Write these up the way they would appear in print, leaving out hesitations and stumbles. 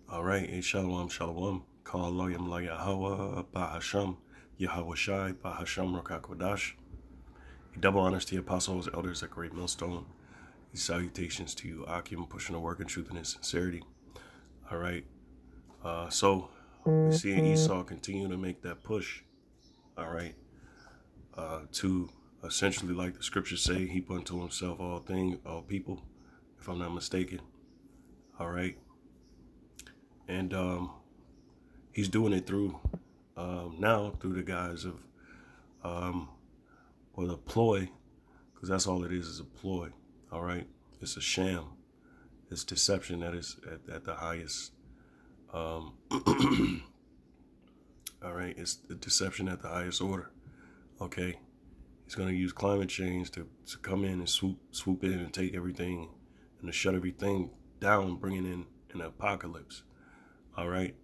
All right, Shalom, Shalom. Call Loyam La Yahweh Bahasham, Yahweh Shai Bahasham Rakakwadash. Double honors to the apostles, elders at Great Millstone. These salutations to you, Akim, pushing the work in truth and in sincerity. All right, so we see Esau continue to make that push. All right, to essentially, like the scriptures say, heap unto himself all things, all people, if I'm not mistaken. All right, and he's doing it through now through the guise of or the ploy, because that's all it is a ploy. All right, it's a sham. It's deception that is at the highest. All right, it's the deception at the highest order. Okay, he's going to use climate change to come in and swoop in and take everything and to shut everything down, bringing in an apocalypse. All right,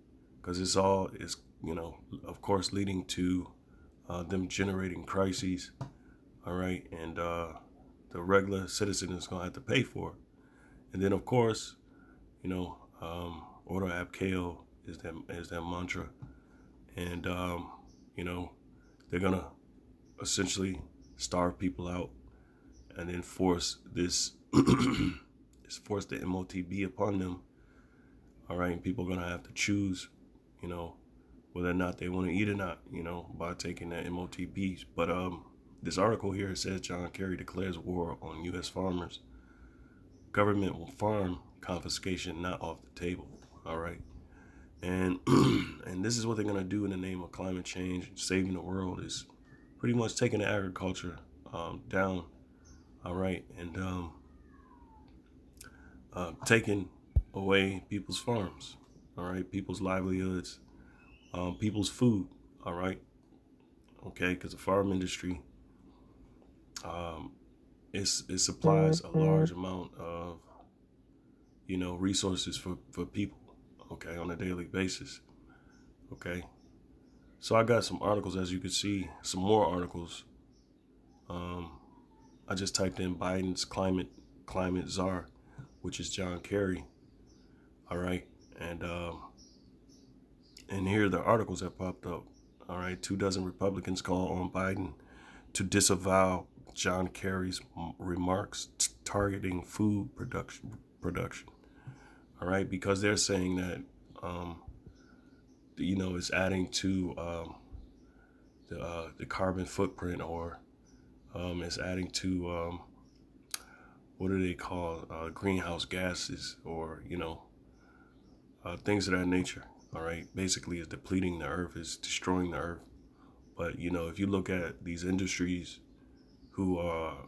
because it's all is of course leading to them generating crises. All right, and the regular citizen is going to have to pay for it. And then of course, Ordo ab Chao is that mantra, and they're gonna essentially starve people out, and then force this force the MOTB upon them. All right, and people are gonna have to choose, whether or not they want to eat or not, by taking that MOTBs. But this article here says John Kerry declares war on U.S. farmers. Government will farm confiscation not off the table. All right, and and this is what they're gonna do in the name of climate change, saving the world, is pretty much taking the agriculture down. All right, and taking away people's farms. All right, people's livelihoods, people's food. All right, okay, because the farm industry it supplies a large amount of resources for people, okay, on a daily basis. Okay, so I got some articles, as you can see, some more articles. I just typed in Biden's climate czar, which is John Kerry. All right, and here are the articles that popped up. All right, 24 Republicans call on Biden to disavow John Kerry's remarks targeting food production. All right, because they're saying that it's adding to the carbon footprint, or it's adding to what do they call greenhouse gases, or things of that nature. All right, basically, it's depleting the earth, it's destroying the earth. But if you look at these industries who are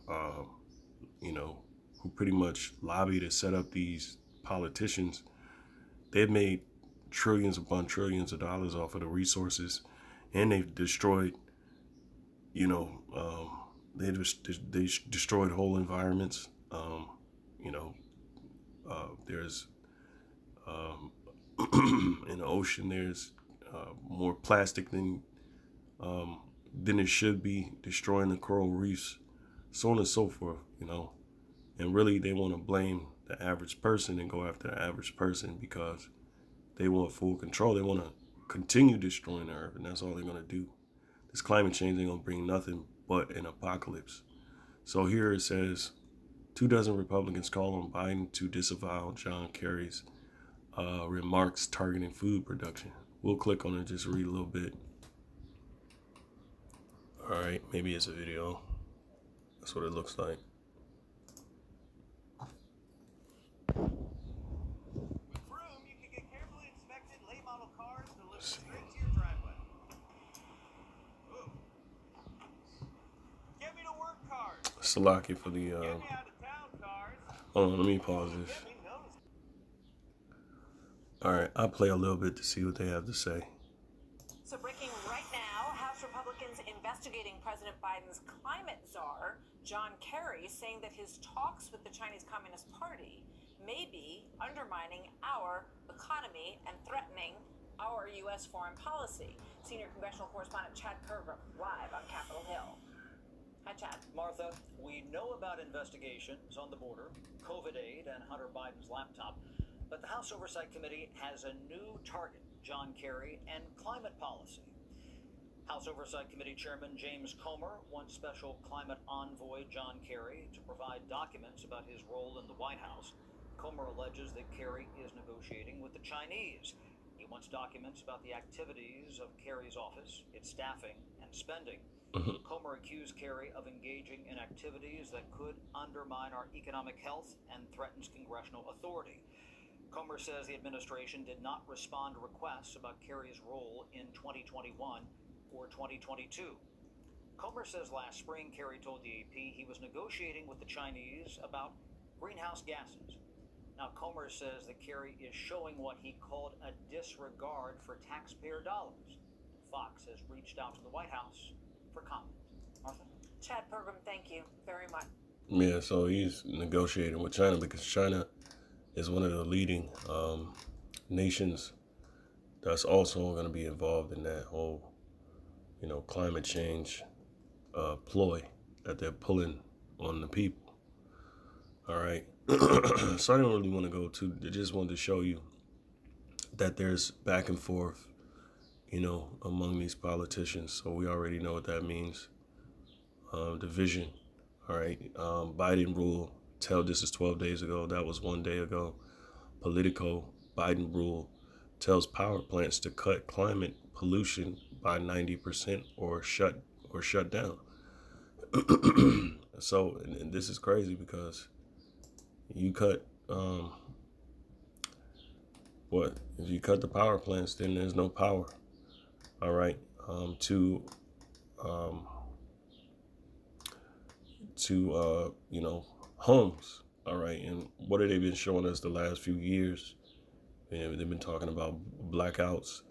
who pretty much lobby to set up these politicians, they've made trillions upon trillions of dollars off of the resources, and they've destroyed they destroyed whole environments. There's in the ocean, there's more plastic than it should be, destroying the coral reefs, so on and so forth. And really they want to blame the average person and go after the average person because they want full control. They want to continue destroying the earth, and that's all they're going to do. This climate change ain't going to bring nothing but an apocalypse. So here it says 24 Republicans call on Biden to disavow John Kerry's remarks targeting food production. We'll click on it, just read a little bit. All right, maybe it's a video. That's what it looks like. Salaki for the hold on, let me pause this. All right, I'll play a little bit to see what they have to say. So breaking right now, House Republicans investigating President Biden's climate czar, John Kerry, saying that his talks with the Chinese Communist Party may be undermining our economy and threatening our U.S. foreign policy. Senior congressional correspondent Chad Kerr live on Capitol Hill. Hi, Chad. Martha, we know about investigations on the border, COVID aid, and Hunter Biden's laptop. But the House Oversight Committee has a new target, John Kerry and climate policy. House Oversight Committee Chairman James Comer wants Special Climate Envoy John Kerry to provide documents about his role in the White House. Comer alleges that Kerry is negotiating with the Chinese. He wants documents about the activities of Kerry's office, its staffing, and spending. Comer accused Kerry of engaging in activities that could undermine our economic health and threatens congressional authority. Comer says the administration did not respond to requests about Kerry's role in 2021 or 2022. Comer says last spring Kerry told the AP he was negotiating with the Chinese about greenhouse gases. Now, Comer says that Kerry is showing what he called a disregard for taxpayer dollars. Fox has reached out to the White House for comment. Martha? Chad Pergram, thank you very much. Yeah, so he's negotiating with China because China is one of the leading nations that's also going to be involved in that whole, climate change ploy that they're pulling on the people. All right. So I don't really want to go too. I just wanted to show you that there's back and forth, among these politicians. So we already know what that means. Division. All right. Biden rule. This is 12 days ago. That was 1 day ago. Politico. Biden rule tells power plants to cut climate pollution by 90% or shut down. So, and this is crazy because you cut if you cut the power plants, then there's no power. All right. To homes. All right. And what have they been showing us the last few years? They've been talking about blackouts,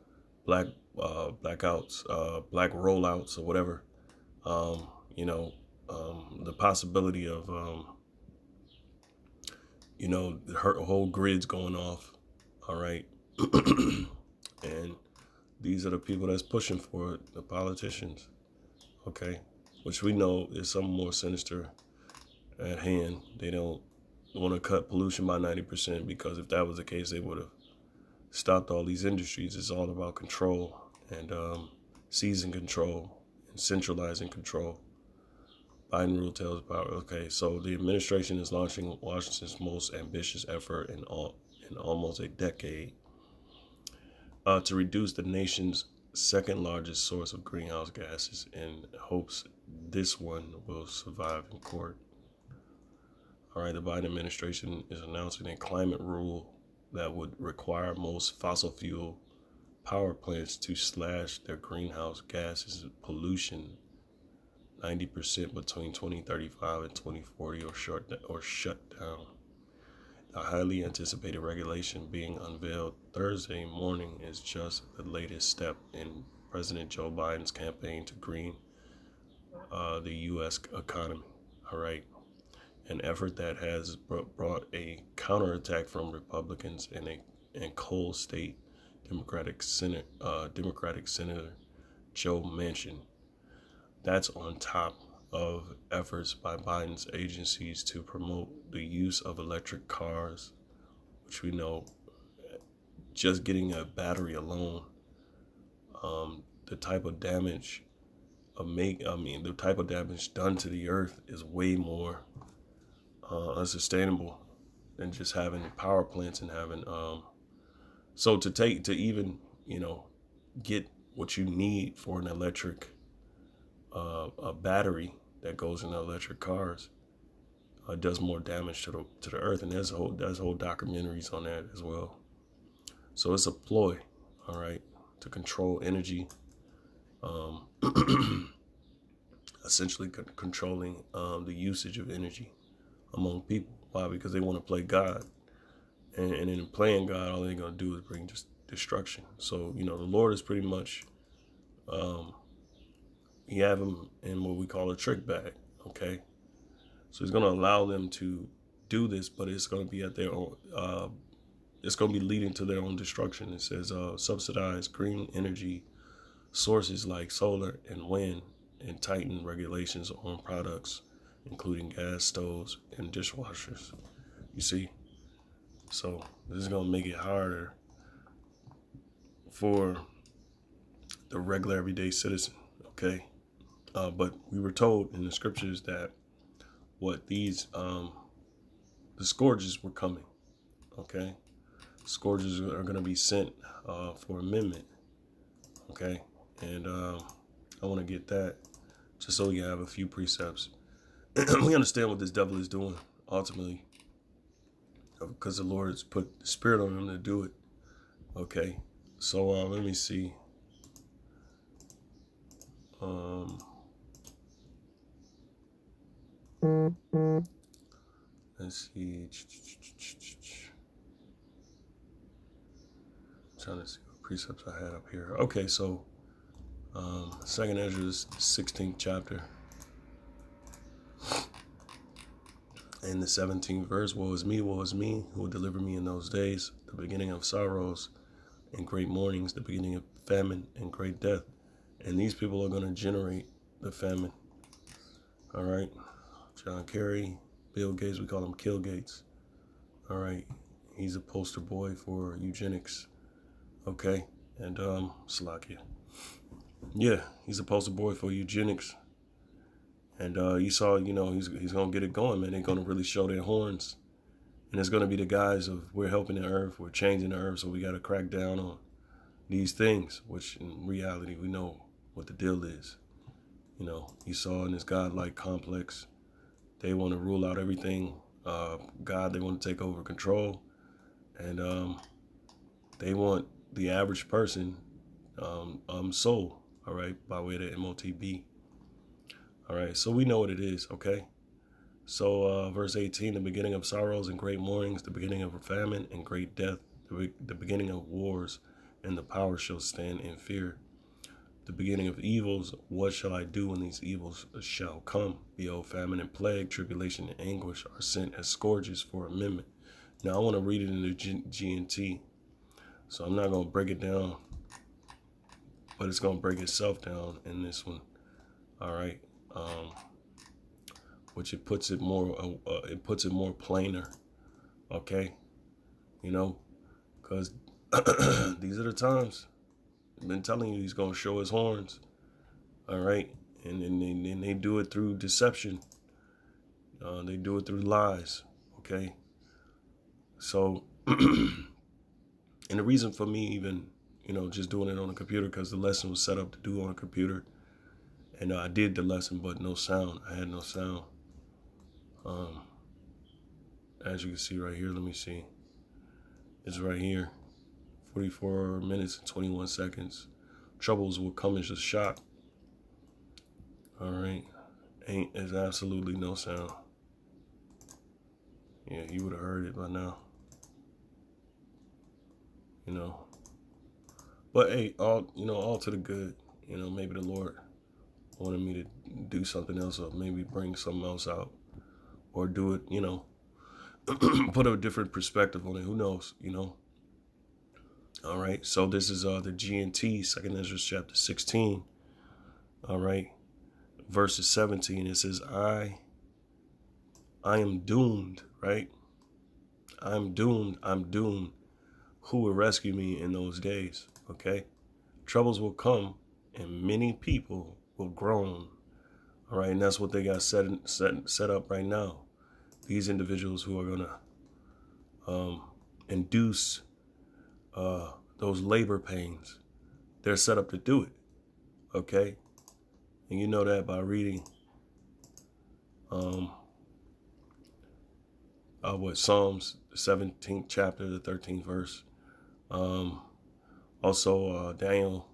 black rollouts or whatever. The possibility of, the whole grid's going off. All right. And these are the people that's pushing for it, the politicians. Okay. Which we know is something more sinister at hand. They don't want to cut pollution by 90% because if that was the case, they would have stopped all these industries. It's all about control and seizing control and centralizing control. Biden rule tells power. Okay, so the administration is launching Washington's most ambitious effort in almost a decade to reduce the nation's second largest source of greenhouse gases in hopes this one will survive in court. All right, the Biden administration is announcing a climate rule that would require most fossil fuel power plants to slash their greenhouse gases pollution 90% between 2035 and 2040 or shut down. The highly anticipated regulation being unveiled Thursday morning is just the latest step in President Joe Biden's campaign to green the U.S. economy. All right. An effort that has brought a counterattack from Republicans and Coal State Democratic Senator Joe Manchin. That's on top of efforts by Biden's agencies to promote the use of electric cars, which we know just getting a battery alone, the type of damage the type of damage done to the earth is way more unsustainable than just having power plants and having so to even get what you need for an electric a battery that goes in electric cars does more damage to the earth, and there's whole documentaries on that as well. So it's a ploy, all right, to control energy, essentially controlling the usage of energy among people. Why? Because they want to play God, and in playing God, all they're going to do is bring just destruction. So the Lord is pretty much you have them in what we call a trick bag. Okay, so he's going to allow them to do this, but it's going to be at their own. It's going to be leading to their own destruction. It says subsidize green energy sources like solar and wind, and tighten regulations on products, including gas stoves and dishwashers. You see, So this is going to make it harder for the regular everyday citizen, okay? But we were told in the scriptures that the scourges were coming, okay? Scourges are going to be sent for amendment, okay? And I want to get that just so we can have a few precepts. We understand what this devil is doing ultimately, because the Lord has put the spirit on him to do it, okay? So let me see. Let's see. Trying to see what precepts I had up here. Okay, so 2nd Ezra's 16th chapter and the 17th verse. Woe is me, who will deliver me in those days, the beginning of sorrows and great mournings, the beginning of famine and great death. And these people are going to generate the famine. All right. John Kerry, Bill Gates, we call him Kill Gates. All right. He's a poster boy for eugenics. Okay. And Slovakia. Yeah, he's a poster boy for eugenics. And you saw, he's going to get it going, man. They're going to really show their horns. And it's going to be the guys of we're helping the earth, we're changing the earth, so we got to crack down on these things, which in reality we know what the deal is. You saw in this godlike complex, they want to rule out everything. God, they want to take over control. And they want the average person soul, all right, by way of the MOTB. All right, so we know what it is, okay? So verse 18, the beginning of sorrows and great mournings, the beginning of famine and great death, the beginning of wars, and the power shall stand in fear. The beginning of evils, what shall I do when these evils shall come? Behold, famine and plague, tribulation and anguish are sent as scourges for amendment. Now I want to read it in the GNT, so I'm not going to break it down, but it's going to break itself down in this one, all right? Which it puts it more plainer, okay? Because these are the times. I've been telling you he's going to show his horns, all right? And they do it through deception. They do it through lies, okay? So, and the reason for me even, just doing it on a computer, because the lesson was set up to do on a computer. And I did the lesson, but no sound. I had no sound. As you can see right here, let me see. It's right here. 44 minutes and 21 seconds. Troubles will come as a shock. All right. There's absolutely no sound. Yeah, you would have heard it by now. But hey, all to the good. Maybe the Lord wanted me to do something else, or maybe bring something else out, or do it, put a different perspective on it. Who knows, All right. So this is the GNT, 2nd Ezra chapter 16. All right. Verses 17. It says, I am doomed, right? I'm doomed. Who will rescue me in those days? Okay. Troubles will come and many people will groan. All right. And that's what they got set up right now. These individuals who are going to induce those labor pains, they're set up to do it. Okay. And you know that by reading Psalms, the 17th chapter, the 13th verse. Also Daniel.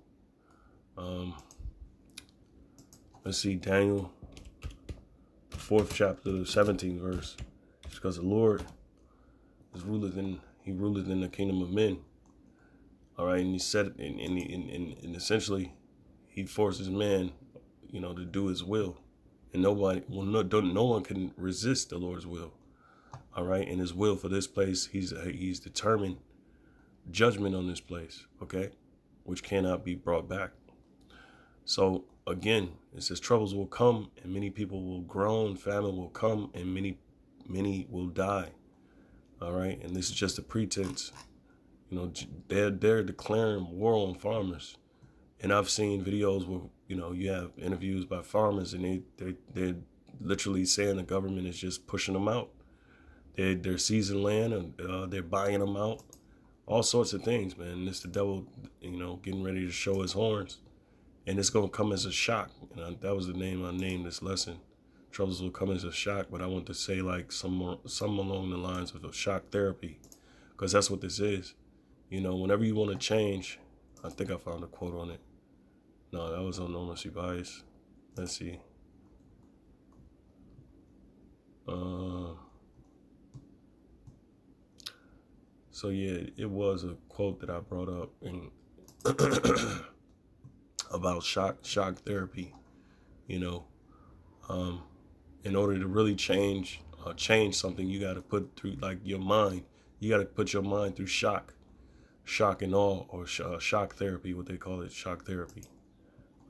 Let's see, Daniel, the 4th chapter, the 17th verse. It's because the Lord is ruleth in the kingdom of men. All right, and he said, and essentially, he forces man, to do his will, and no one can resist the Lord's will. All right, and his will for this place, he's determined judgment on this place, okay, which cannot be brought back. So again, it says troubles will come and many people will groan, famine will come and many will die. All right. And this is just a pretense. You know, they're declaring war on farmers. And I've seen videos where, you know, you have interviews by farmers and they're literally saying the government is just pushing them out. They're seizing land and they're buying them out. All sorts of things, man. It's the devil, you know, getting ready to show his horns. And it's going to come as a shock. And that was the name I named this lesson. Troubles will come as a shock, but I want to say like some along the lines of a shock therapy, because that's what this is. You know, whenever you want to change, I think I found a quote on it. No, that was on No Mercy Bias. Let's see. So yeah, it was a quote that I brought up in about shock therapy. You know, in order to really change something, you got to put through like your mind. You got to put your mind through shock and awe, or shock therapy, what they call it, shock therapy.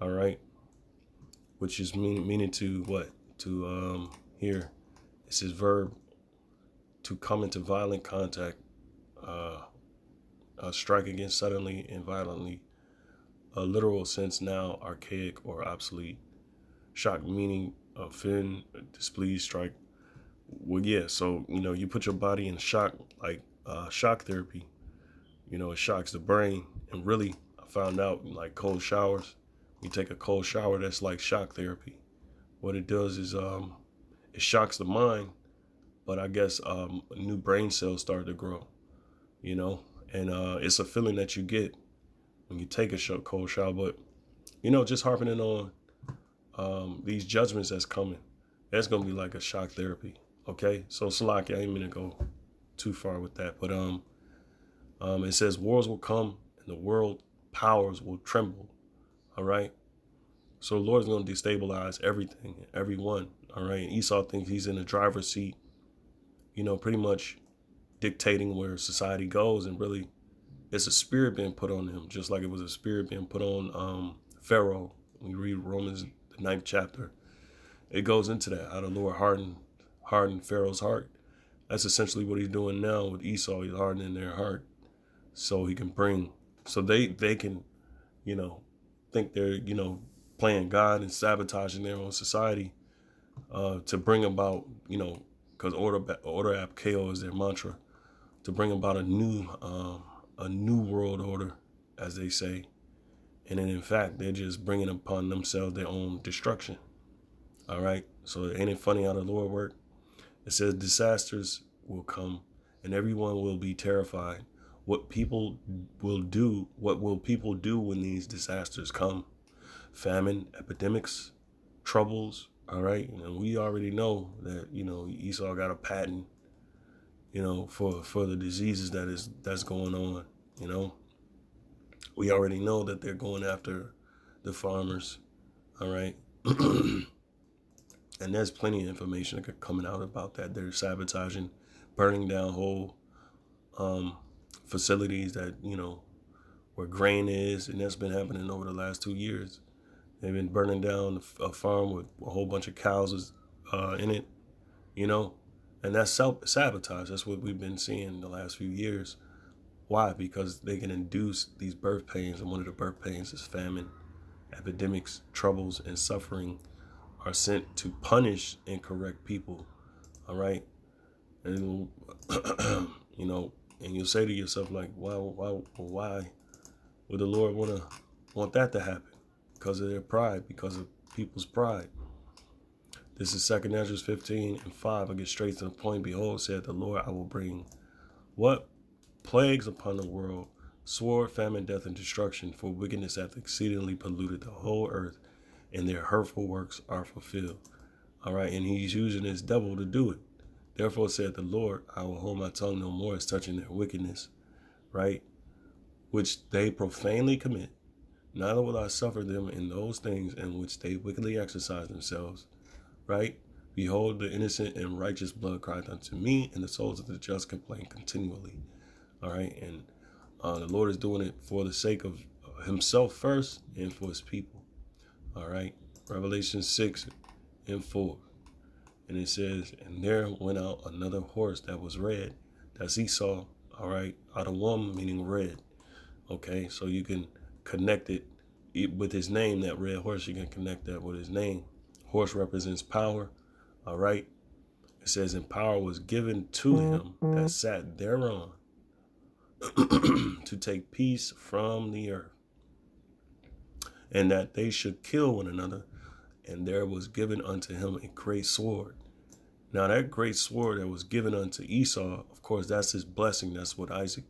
All right, which is meaning to what? To here, it's his verb, to come into violent contact, strike against suddenly and violently. A literal sense now archaic or obsolete. Shock meaning offend, displease, strike. Well, yeah. So you know, you put your body in shock, like shock therapy. You know, it shocks the brain, and really, I found out like cold showers. You take a cold shower, that's like shock therapy. What it does is it shocks the mind, but I guess new brain cells start to grow, you know, and it's a feeling that you get when you take a cold shower. But, you know, just harping on these judgments that's coming, that's going to be like a shock therapy, okay? So, Salaki, I ain't mean to go too far with that, but it says wars will come and the world powers will tremble. All right. So the Lord is going to destabilize everything, everyone. All right. Esau thinks he's in the driver's seat, you know, pretty much dictating where society goes. And really, it's a spirit being put on him, just like it was a spirit being put on Pharaoh. When you read Romans, the 9th chapter, it goes into that, how the Lord hardened Pharaoh's heart. That's essentially what he's doing now with Esau. He's hardening their heart so he can bring, so they can, you know, think they're, you know, playing God and sabotaging their own society to bring about, you know, because order ab chaos is their mantra, to bring about a new world order, as they say. And then in fact, they're just bringing upon themselves their own destruction. All right. So ain't it funny how the Lord worked? It says disasters will come and everyone will be terrified. What will people do when these disasters come? Famine, epidemics, troubles. All right. And we already know that, you know, Esau got a patent, you know, for the diseases that's going on. You know, we already know that they're going after the farmers. All right. And there's plenty of information coming out about that. They're sabotaging, burning down whole facilities that, you know, where grain is. And that's been happening over the last 2 years. They've been burning down a farm with a whole bunch of cows in it, you know, and that's sabotage. That's what we've been seeing the last few years. Why? Because they can induce these birth pains, and one of the birth pains is famine. Epidemics, troubles, and suffering are sent to punish and correct people. All right, and you know, and you'll say to yourself like, why would the Lord want that to happen? Because of their pride, because of people's pride. This is 2 Ezra 15:5. I get straight to the point. Behold, said the Lord, I will bring what? Plagues upon the world, sword, famine, death, and destruction, for wickedness hath exceedingly polluted the whole earth, and their hurtful works are fulfilled. All right, and he's using his devil to do it. Therefore said the Lord, I will hold my tongue no more as touching their wickedness, right? Which they profanely commit. Neither will I suffer them in those things in which they wickedly exercise themselves, right? Behold, the innocent and righteous blood crieth unto me, and the souls of the just complain continually. All right, and the Lord is doing it for the sake of himself first and for his people. All right, Revelation 6:4. And it says, and there went out another horse that was red, That's Esau, all right? Adawam meaning red, okay? So you can connect it with his name, that red horse, you can connect that with his name. Horse represents power, all right? It says, and power was given to him that sat thereon to take peace from the earth, and that they should kill one another. And there was given unto him a great sword. Now that great sword that was given unto Esau, of course, that's his blessing. That's what Isaac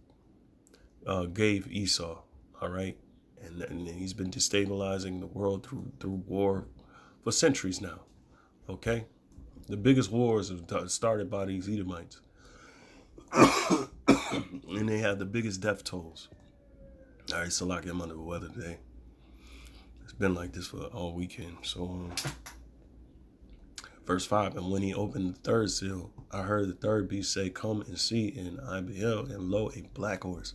gave Esau, all right? And he's been destabilizing the world through war for centuries now, okay? The biggest wars are started by these Edomites. And they have the biggest death tolls. All right, so like I'm under the weather today. It's been like this for all weekend. So, verse 5, and when he opened the third seal, I heard the third beast say, come and see. And I beheld, and lo, a black horse.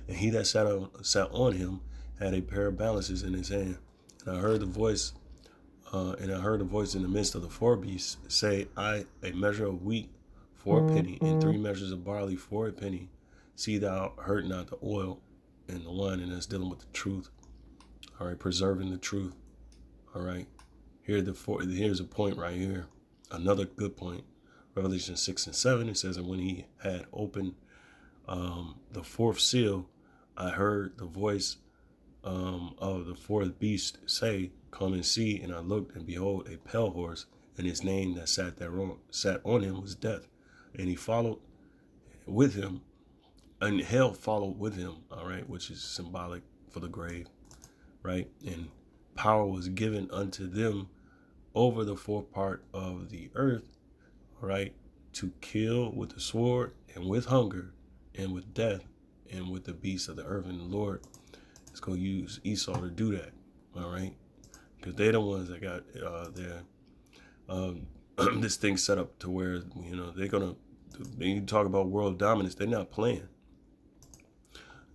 And he that sat on him had a pair of balances in his hand. And I heard the voice in the midst of the four beasts say, a measure of wheat for a penny, and 3 measures of barley for a penny. See thou hurt not the oil and the wine. And that's dealing with the truth. All right, preserving the truth. All right, here's a point right here. Another good point. Revelation 6 and 7. It says, and when he had opened the fourth seal, I heard the voice of the fourth beast say, come and see. And I looked, and behold, a pale horse, and his name that sat on him was Death. And he followed with him, and hell followed with him, all right, which is symbolic for the grave, right? And power was given unto them over the fourth part of the earth, all right, to kill with the sword, and with hunger, and with death, and with the beasts of the earth. And the Lord is going to use Esau to do that, all right? Because they're the ones that got this thing set up to where, you know, they talk about world dominance. They're not playing.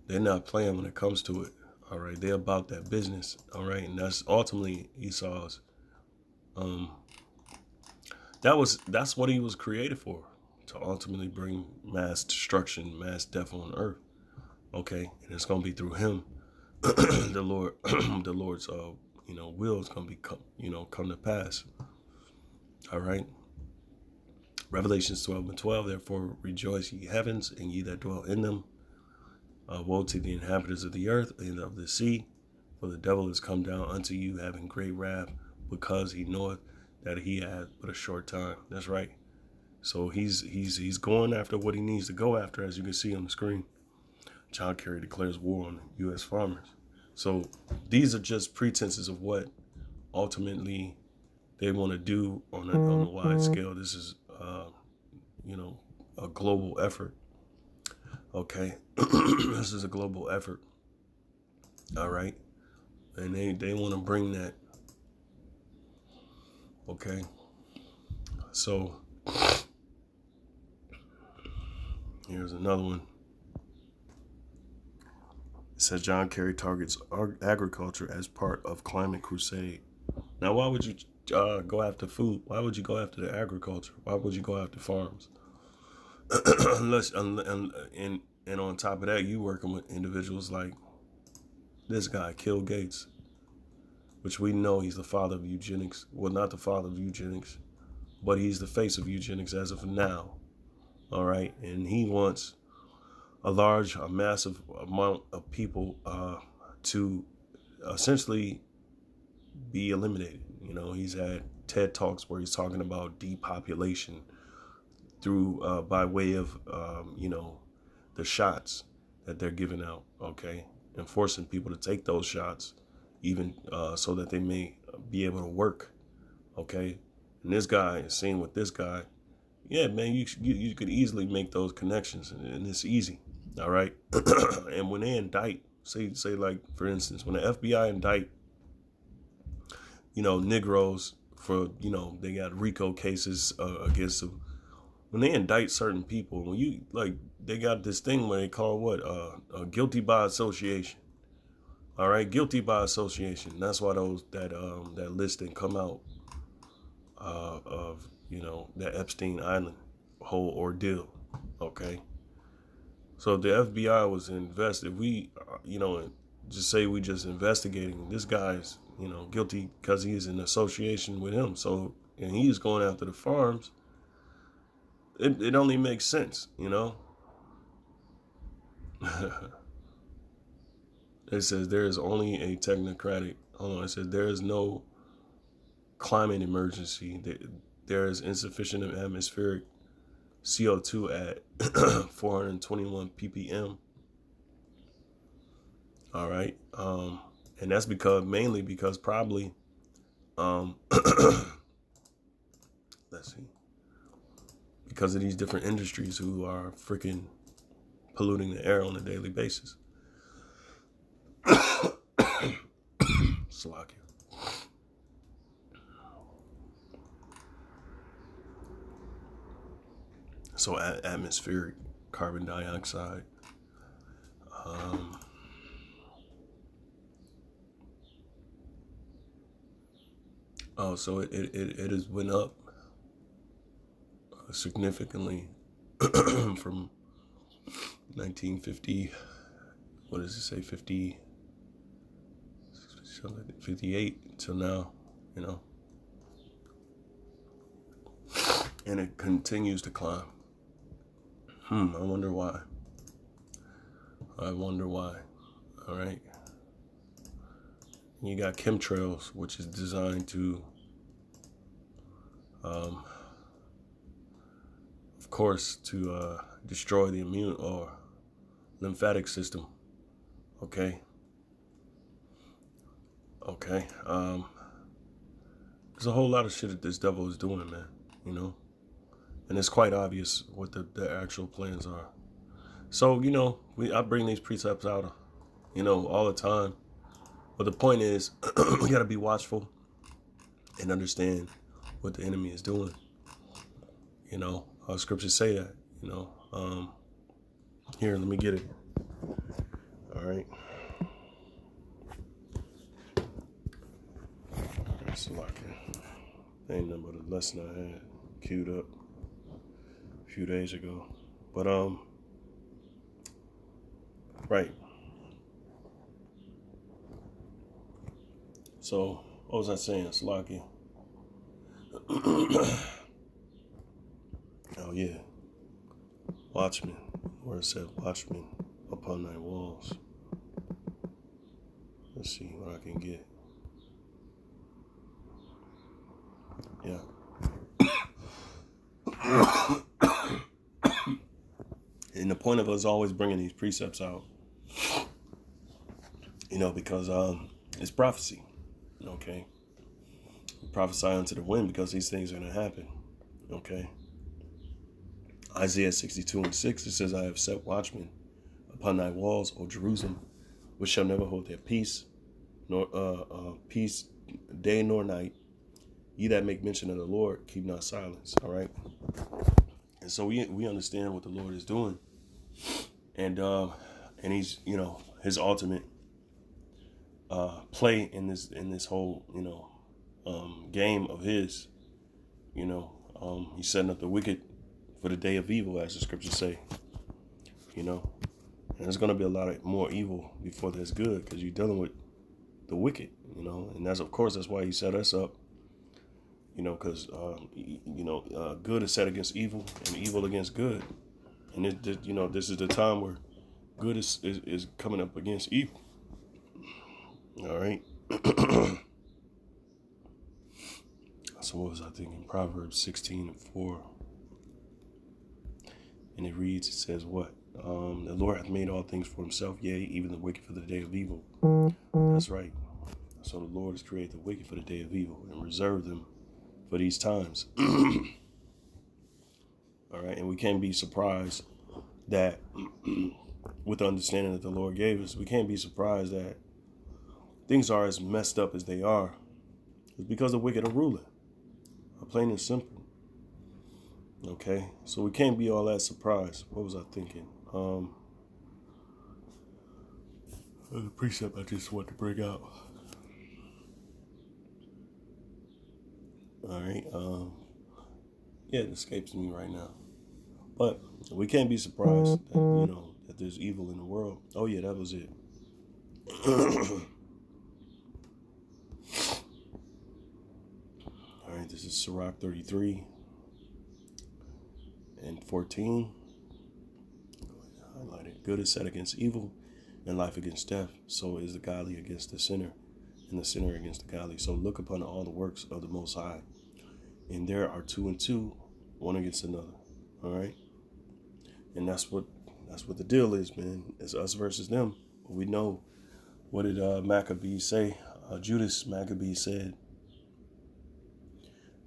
They're not playing when it comes to it, all right? They're about that business, all right? And that's ultimately Esau's, that's what he was created for, to ultimately bring mass destruction, mass death on earth, okay? And it's going to be through him, the Lord's, will is going to come to pass, all right? Revelations 12 and 12, therefore rejoice ye heavens, and ye that dwell in them. Woe to the inhabitants of the earth and of the sea, for the devil is come down unto you, having great wrath, because he knoweth that he hath but a short time. That's right. So he's going after what he needs to go after, as you can see on the screen. John Kerry declares war on U.S. farmers. So these are just pretenses of what ultimately they want to do on a wide scale. This is, a global effort. Okay, this is a global effort. All right, and they want to bring that. Okay, so here's another one. It says John Kerry targets agriculture as part of climate crusade. Now, why would you go after food? Why would you go after the agriculture? Why would you go after farms? And on top of that, you working with individuals like this guy, Bill Gates, which we know he's the father of eugenics. Well, not the father of eugenics, but he's the face of eugenics as of now. All right, and he wants a massive amount of people to essentially be eliminated. You know, he's had TED Talks where he's talking about depopulation through by way of the shots that they're giving out, okay, and forcing people to take those shots, even so that they may be able to work, okay. And this guy is seeing with this guy, yeah, man, you could easily make those connections, and it's easy, all right. And when they indict, say like for instance, when the FBI indict, Negroes for they got RICO cases against them. When they indict certain people, they got this thing where they call guilty by association. All right, guilty by association. That's why that list didn't come out of that Epstein Island whole ordeal. Okay, So if the FBI was invested, we, just say we just investigating, this guy's, guilty because he's in association with him. So, and he's going after the farms. It only makes sense, It says there is only a technocratic, it says there is no climate emergency. There is insufficient atmospheric CO2 at 421 ppm. All right. And that's mainly because probably, let's see, because of these different industries who are freaking polluting the air on a daily basis. Slovakia. So atmospheric carbon dioxide. So it has went up significantly from 1950. What does it say? 58 till now, and it continues to climb. I wonder why. All right. You got chemtrails, which is designed to, of course, to destroy the immune or lymphatic system. Okay. There's a whole lot of shit that this devil is doing, man, and it's quite obvious what the actual plans are. So, I bring these precepts out, all the time. But the point is, we got to be watchful and understand what the enemy is doing. Scriptures say that, here, let me get it. All right. It's like ain't nothing but a lesson I had queued up a few days ago. But, right. So, what was I saying, Slocky? Oh, yeah. Watchmen. Where it said, watchmen upon thy walls. Let's see what I can get. Yeah. And the point of us always bringing these precepts out, because it's prophecy. Okay. Prophesy unto the wind because these things are going to happen. Okay. Isaiah 62:6, it says, I have set watchmen upon thy walls, O Jerusalem, which shall never hold their peace, nor peace day nor night. Ye that make mention of the Lord, keep not silence. All right. And so we understand what the Lord is doing. And he's, his ultimate play in this whole, game of his, he's setting up the wicked for the day of evil, as the scriptures say, and there's going to be a lot of more evil before there's good, because you're dealing with the wicked, and that's why he set us up, because, good is set against evil and evil against good. And this is the time where good is coming up against evil. All right. So what was I thinking? Proverbs 16:4. And it reads, it says what? The Lord hath made all things for himself, yea, even the wicked for the day of evil. That's right. So the Lord has created the wicked for the day of evil and reserved them for these times. All right. And we can't be surprised that with the understanding that the Lord gave us, we can't be surprised that things are as messed up as they are. It's because the wicked are ruling. Plain and simple. Okay, so we can't be all that surprised. What was I thinking? The precept I just want to bring out. All right. Yeah, it escapes me right now. But we can't be surprised that, that there's evil in the world. Oh yeah, that was it. All right, this is Sirach 33 and 14. Highlight it. Good is set against evil, and life against death. So is the godly against the sinner, and the sinner against the godly. So look upon all the works of the Most High, and there are two and two, one against another. All right, and that's what the deal is, man. It's us versus them. We know what did Maccabees say? Judas Maccabee said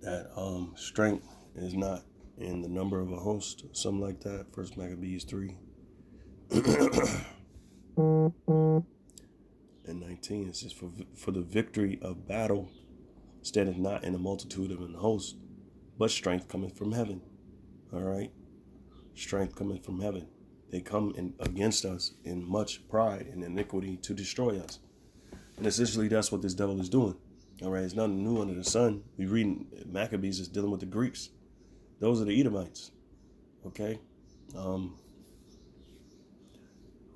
that strength is not in the number of a host, something like that. First Maccabees 3 and 19. It says, for the victory of battle standeth not in the multitude of an host, but strength cometh from heaven. All right, strength cometh from heaven. They come against us in much pride and iniquity to destroy us. And essentially, that's what this devil is doing. All right, it's nothing new under the sun. We reading Maccabees is dealing with the Greeks. Those are the Edomites. Okay, who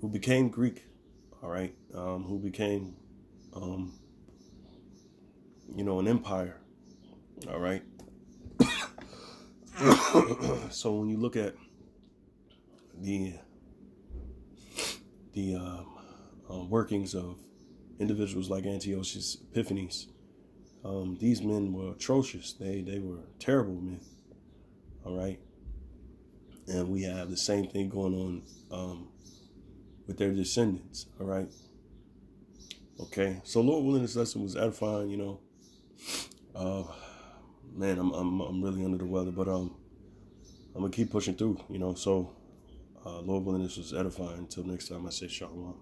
became Greek. All right, who became, an empire. All right. So when you look at the workings of individuals like Antiochus Epiphanes, these men were atrocious. They were terrible men. All right, and we have the same thing going on with their descendants. All right. Okay. So Lord willing, this lesson was edifying. Man, I'm really under the weather, but I'm gonna keep pushing through. So Lord willing, this was edifying. Until next time, I say shalom.